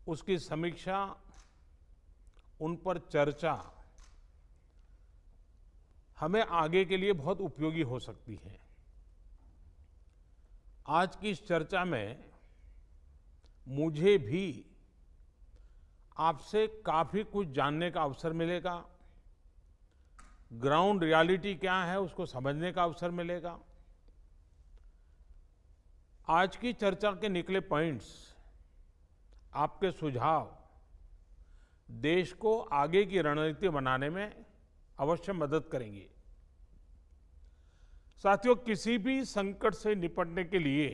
उसकी समीक्षा, उन पर चर्चा हमें आगे के लिए बहुत उपयोगी हो सकती है। आज की इस चर्चा में मुझे भी आपसे काफी कुछ जानने का अवसर मिलेगा, ग्राउंड रियलिटी क्या है उसको समझने का अवसर मिलेगा। आज की चर्चा के निकले पॉइंट्स, आपके सुझाव देश को आगे की रणनीति बनाने में अवश्य मदद करेंगे। साथियों, किसी भी संकट से निपटने के लिए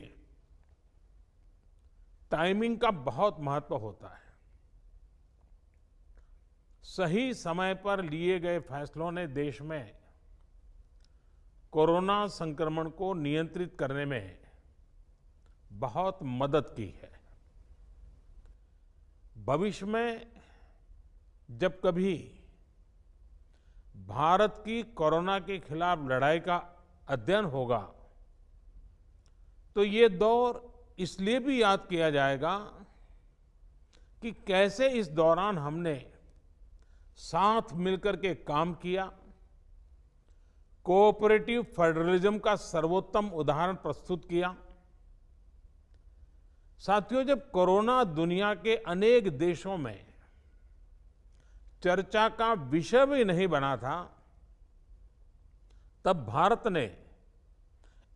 टाइमिंग का बहुत महत्व होता है। सही समय पर लिए गए फैसलों ने देश में कोरोना संक्रमण को नियंत्रित करने में बहुत मदद की है। भविष्य में जब कभी भारत की कोरोना के खिलाफ लड़ाई का अध्ययन होगा तो ये दौर इसलिए भी याद किया जाएगा कि कैसे इस दौरान हमने साथ मिलकर के काम किया, कोऑपरेटिव फेडरलिज्म का सर्वोत्तम उदाहरण प्रस्तुत किया। साथियों, जब कोरोना दुनिया के अनेक देशों में चर्चा का विषय भी नहीं बना था, तब भारत ने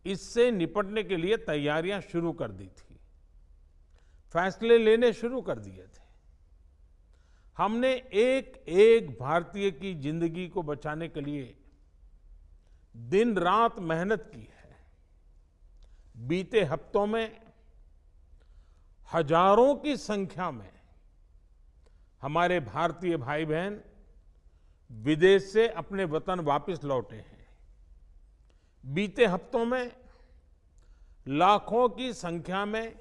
इससे निपटने के लिए तैयारियां शुरू कर दी थी, फैसले लेने शुरू कर दिए थे। हमने एक एक भारतीय की जिंदगी को बचाने के लिए दिन रात मेहनत की है। बीते हफ्तों में हजारों की संख्या में हमारे भारतीय भाई बहन विदेश से अपने वतन वापस लौटे हैं। बीते हफ्तों में लाखों की संख्या में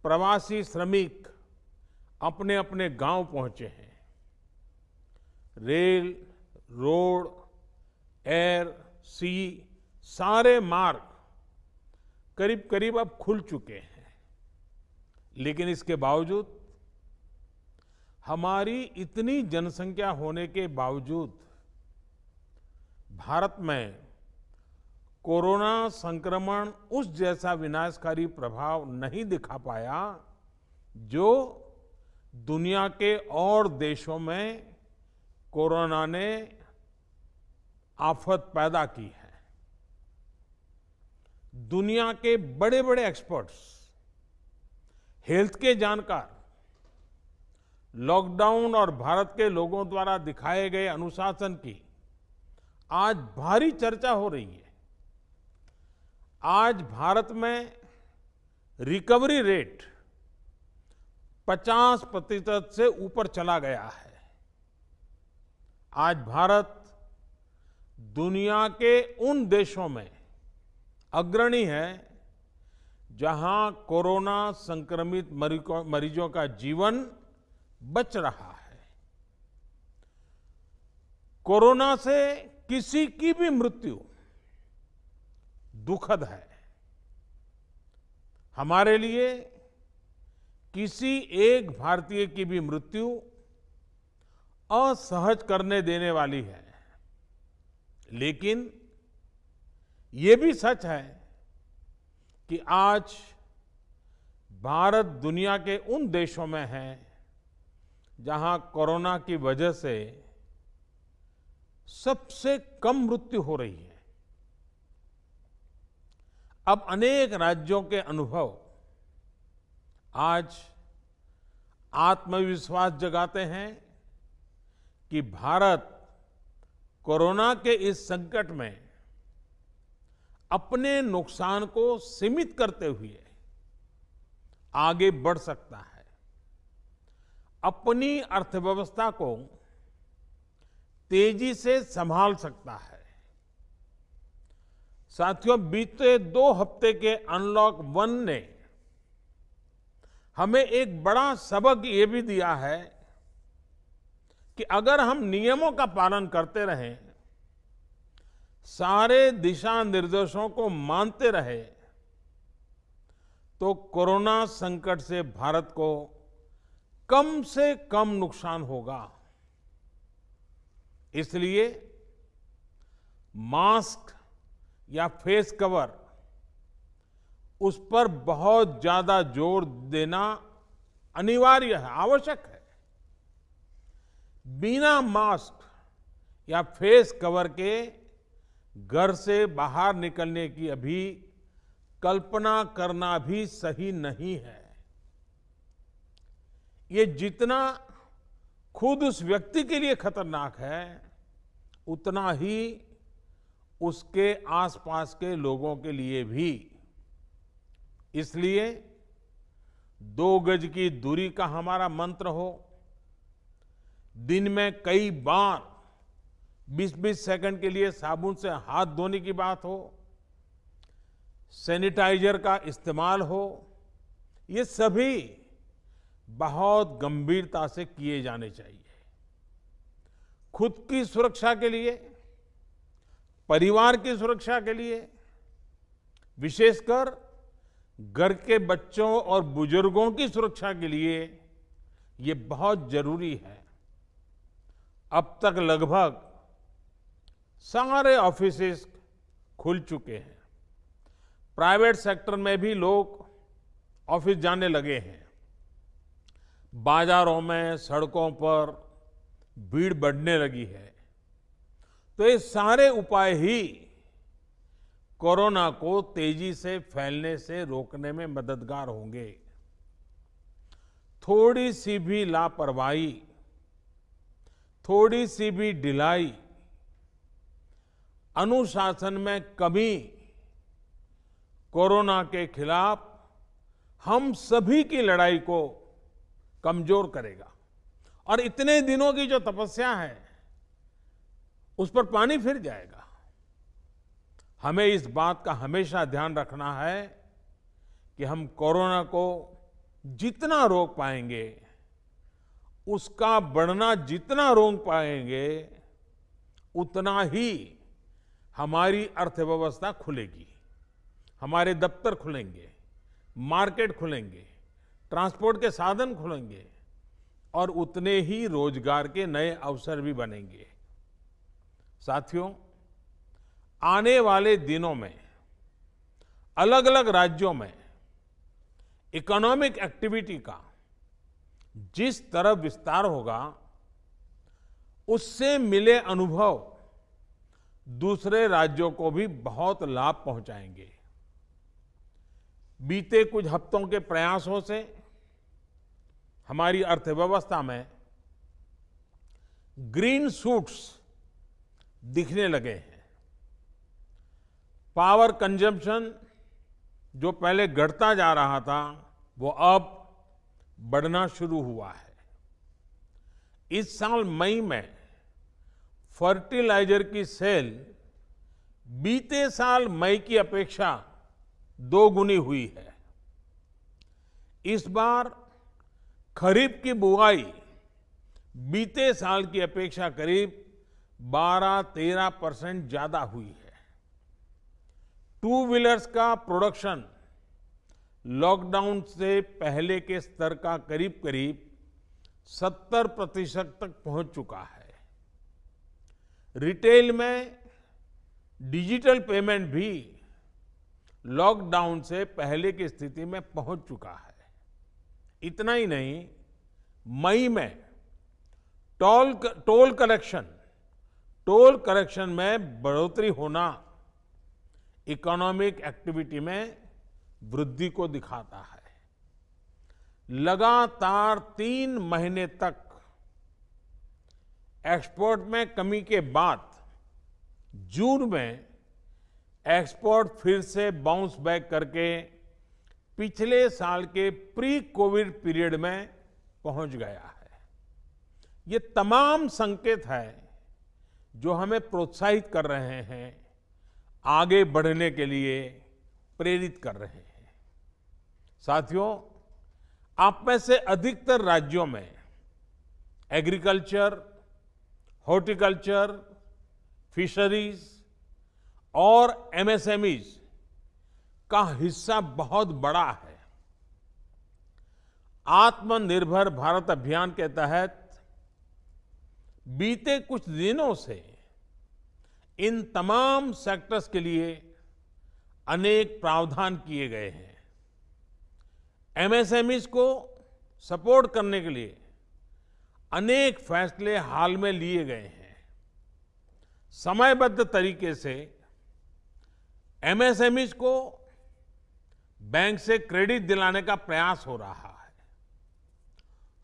प्रवासी श्रमिक अपने अपने गांव पहुंचे हैं। रेल, रोड, एयर, सी सारे मार्ग करीब करीब अब खुल चुके हैं। लेकिन इसके बावजूद, हमारी इतनी जनसंख्या होने के बावजूद भारत में कोरोना संक्रमण उस जैसा विनाशकारी प्रभाव नहीं दिखा पाया जो दुनिया के और देशों में कोरोना ने आफत पैदा की है। दुनिया के बड़े बड़े एक्सपर्ट्स, हेल्थ के जानकार, लॉकडाउन और भारत के लोगों द्वारा दिखाए गए अनुशासन की आज भारी चर्चा हो रही है। आज भारत में रिकवरी रेट 50% से ऊपर चला गया है। आज भारत दुनिया के उन देशों में अग्रणी है जहां कोरोना संक्रमित मरीजों का जीवन बच रहा है। कोरोना से किसी की भी मृत्यु दुखद है। हमारे लिए किसी एक भारतीय की भी मृत्यु असहज करने देने वाली है। लेकिन ये भी सच है कि आज भारत दुनिया के उन देशों में है जहां कोरोना की वजह से सबसे कम मृत्यु हो रही है। अब अनेक राज्यों के अनुभव आज आत्मविश्वास जगाते हैं कि भारत कोरोना के इस संकट में अपने नुकसान को सीमित करते हुए आगे बढ़ सकता है, अपनी अर्थव्यवस्था को तेजी से संभाल सकता है। साथियों, बीते 2 हफ्ते के अनलॉक 1 ने हमें एक बड़ा सबक ये भी दिया है कि अगर हम नियमों का पालन करते रहें, सारे दिशा निर्देशों को मानते रहे, तो कोरोना संकट से भारत को कम से कम नुकसान होगा। इसलिए मास्क या फेस कवर, उस पर बहुत ज्यादा जोर देना अनिवार्य है, आवश्यक है। बिना मास्क या फेस कवर के घर से बाहर निकलने की अभी कल्पना करना भी सही नहीं है। ये जितना खुद उस व्यक्ति के लिए खतरनाक है, उतना ही उसके आसपास के लोगों के लिए भी। इसलिए 2 गज की दूरी का हमारा मंत्र हो, दिन में कई बार 20-20 सेकंड के लिए साबुन से हाथ धोने की बात हो, सैनिटाइजर का इस्तेमाल हो, ये सभी बहुत गंभीरता से किए जाने चाहिए। खुद की सुरक्षा के लिए, परिवार की सुरक्षा के लिए, विशेषकर घर के बच्चों और बुजुर्गों की सुरक्षा के लिए ये बहुत जरूरी है। अब तक लगभग सारे ऑफिसेस खुल चुके हैं। प्राइवेट सेक्टर में भी लोग ऑफिस जाने लगे हैं। बाजारों में, सड़कों पर भीड़ बढ़ने लगी है। तो ये सारे उपाय ही कोरोना को तेजी से फैलने से रोकने में मददगार होंगे। थोड़ी सी भी लापरवाही, थोड़ी सी भी ढिलाई, अनुशासन में कमी कोरोना के खिलाफ हम सभी की लड़ाई को कमजोर करेगा। और इतने दिनों की जो तपस्या है, उस पर पानी फिर जाएगा। हमें इस बात का हमेशा ध्यान रखना है कि हम कोरोना को जितना रोक पाएंगे, उसका बढ़ना जितना रोक पाएंगे, उतना ही हमारी अर्थव्यवस्था खुलेगी, हमारे दफ्तर खुलेंगे, मार्केट खुलेंगे, ट्रांसपोर्ट के साधन खुलेंगे और उतने ही रोजगार के नए अवसर भी बनेंगे। साथियों, आने वाले दिनों में अलग अलग राज्यों में इकोनॉमिक एक्टिविटी का जिस तरह विस्तार होगा, उससे मिले अनुभव दूसरे राज्यों को भी बहुत लाभ पहुंचाएंगे। बीते कुछ हफ्तों के प्रयासों से हमारी अर्थव्यवस्था में ग्रीन शूट्स दिखने लगे हैं। पावर कंजम्पशन जो पहले घटता जा रहा था, वो अब बढ़ना शुरू हुआ है। इस साल मई में फर्टिलाइजर की सेल बीते साल मई की अपेक्षा 2 गुनी हुई है। इस बार खरीफ की बुआई बीते साल की अपेक्षा करीब 12-13% ज्यादा हुई है। 2 व्हीलर्स का प्रोडक्शन लॉकडाउन से पहले के स्तर का करीब करीब 70% तक पहुंच चुका है। रिटेल में डिजिटल पेमेंट भी लॉकडाउन से पहले की स्थिति में पहुंच चुका है। इतना ही नहीं, मई में टोल कलेक्शन में बढ़ोतरी होना इकोनॉमिक एक्टिविटी में वृद्धि को दिखाता है। लगातार 3 महीने तक एक्सपोर्ट में कमी के बाद जून में एक्सपोर्ट फिर से बाउंस बैक करके पिछले साल के प्री कोविड पीरियड में पहुंच गया है। ये तमाम संकेत है जो हमें प्रोत्साहित कर रहे हैं, आगे बढ़ने के लिए प्रेरित कर रहे हैं। साथियों, आप में से अधिकतर राज्यों में एग्रीकल्चर, हॉर्टिकल्चर, फिशरीज और एमएसएमईज का हिस्सा बहुत बड़ा है। आत्मनिर्भर भारत अभियान के तहत बीते कुछ दिनों से इन तमाम सेक्टर्स के लिए अनेक प्रावधान किए गए हैं। एमएसएमईज को सपोर्ट करने के लिए अनेक फैसले हाल में लिए गए हैं। समयबद्ध तरीके से एमएसएमईज को बैंक से क्रेडिट दिलाने का प्रयास हो रहा है।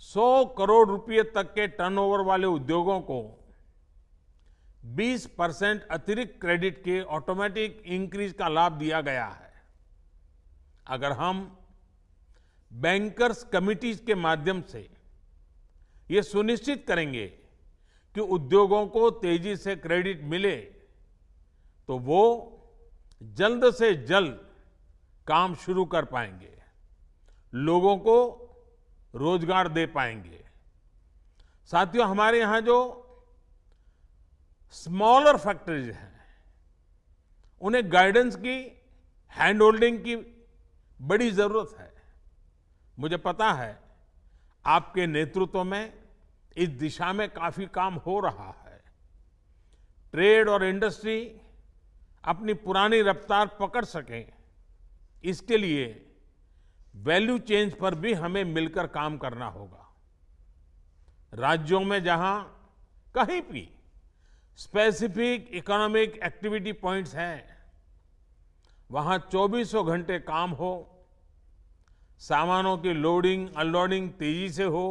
100 करोड़ रुपए तक के टर्नओवर वाले उद्योगों को 20% अतिरिक्त क्रेडिट के ऑटोमेटिक इंक्रीज का लाभ दिया गया है। अगर हम बैंकर्स कमिटीज के माध्यम से ये सुनिश्चित करेंगे कि उद्योगों को तेजी से क्रेडिट मिले तो वो जल्द से जल्द काम शुरू कर पाएंगे, लोगों को रोजगार दे पाएंगे। साथियों, हमारे यहां जो स्मॉलर फैक्ट्रीज हैं, उन्हें गाइडेंस की, हैंड होल्डिंग की बड़ी जरूरत है। मुझे पता है आपके नेतृत्व में इस दिशा में काफी काम हो रहा है। ट्रेड और इंडस्ट्री अपनी पुरानी रफ्तार पकड़ सकें, इसके लिए वैल्यू चेंज पर भी हमें मिलकर काम करना होगा। राज्यों में जहां कहीं भी स्पेसिफिक इकोनॉमिक एक्टिविटी पॉइंट्स हैं, वहां 24 घंटे काम हो, सामानों की लोडिंग अनलोडिंग तेजी से हो,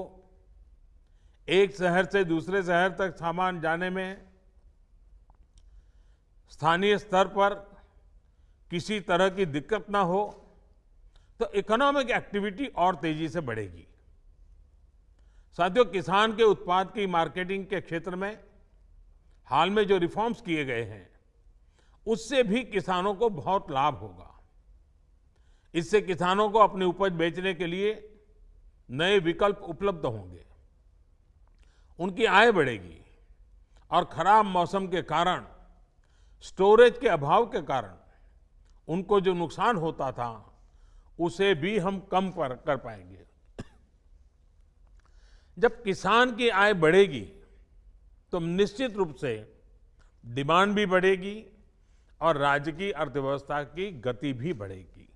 एक शहर से दूसरे शहर तक सामान जाने में स्थानीय स्तर पर किसी तरह की दिक्कत ना हो, तो इकोनॉमिक एक्टिविटी और तेजी से बढ़ेगी। साथियों, किसान के उत्पाद की मार्केटिंग के क्षेत्र में हाल में जो रिफॉर्म्स किए गए हैं, उससे भी किसानों को बहुत लाभ होगा। इससे किसानों को अपनी उपज बेचने के लिए नए विकल्प उपलब्ध होंगे, उनकी आय बढ़ेगी और खराब मौसम के कारण, स्टोरेज के अभाव के कारण उनको जो नुकसान होता था, उसे भी हम कम कर पाएंगे। जब किसान की आय बढ़ेगी तो निश्चित रूप से डिमांड भी बढ़ेगी और राज्य की अर्थव्यवस्था की गति भी बढ़ेगी।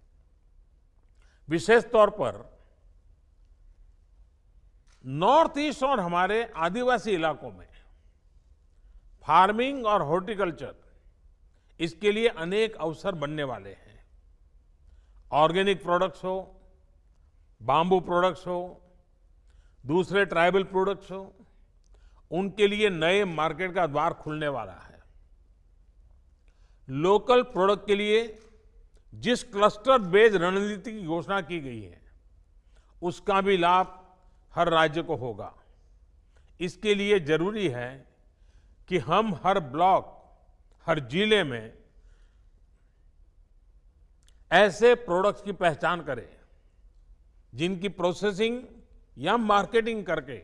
विशेष तौर पर नॉर्थ ईस्ट और हमारे आदिवासी इलाकों में फार्मिंग और हॉर्टिकल्चर, इसके लिए अनेक अवसर बनने वाले हैं। ऑर्गेनिक प्रोडक्ट्स हो, बाम्बू प्रोडक्ट्स हो, दूसरे ट्राइबल प्रोडक्ट्स हो, उनके लिए नए मार्केट का द्वार खुलने वाला है। लोकल प्रोडक्ट के लिए जिस क्लस्टर बेस्ड रणनीति की घोषणा की गई है, उसका भी लाभ हर राज्य को होगा। इसके लिए जरूरी है कि हम हर ब्लॉक, हर जिले में ऐसे प्रोडक्ट्स की पहचान करें जिनकी प्रोसेसिंग या मार्केटिंग करके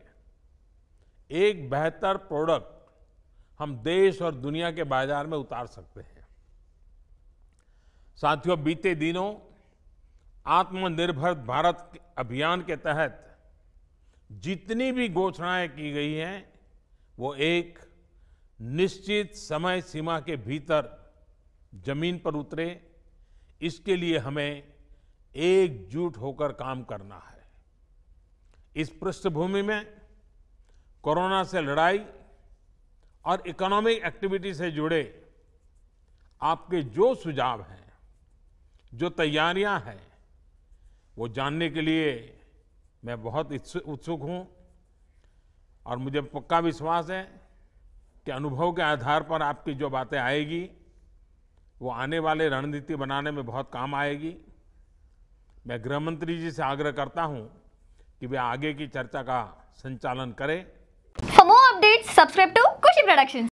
एक बेहतर प्रोडक्ट हम देश और दुनिया के बाजार में उतार सकते हैं। साथियों, बीते दिनों आत्मनिर्भर भारत अभियान के तहत जितनी भी घोषणाएं की गई हैं, वो एक निश्चित समय सीमा के भीतर जमीन पर उतरे, इसके लिए हमें एकजुट होकर काम करना है। इस पृष्ठभूमि में कोरोना से लड़ाई और इकोनॉमिक एक्टिविटी से जुड़े आपके जो सुझाव हैं, जो तैयारियां हैं, वो जानने के लिए मैं बहुत उत्सुक हूं और मुझे पक्का विश्वास है कि अनुभव के आधार पर आपकी जो बातें आएगी, वो आने वाले रणनीति बनाने में बहुत काम आएगी। मैं गृह मंत्री जी से आग्रह करता हूं कि वे आगे की चर्चा का संचालन करें। For more updates, subscribe to Kushi Productions.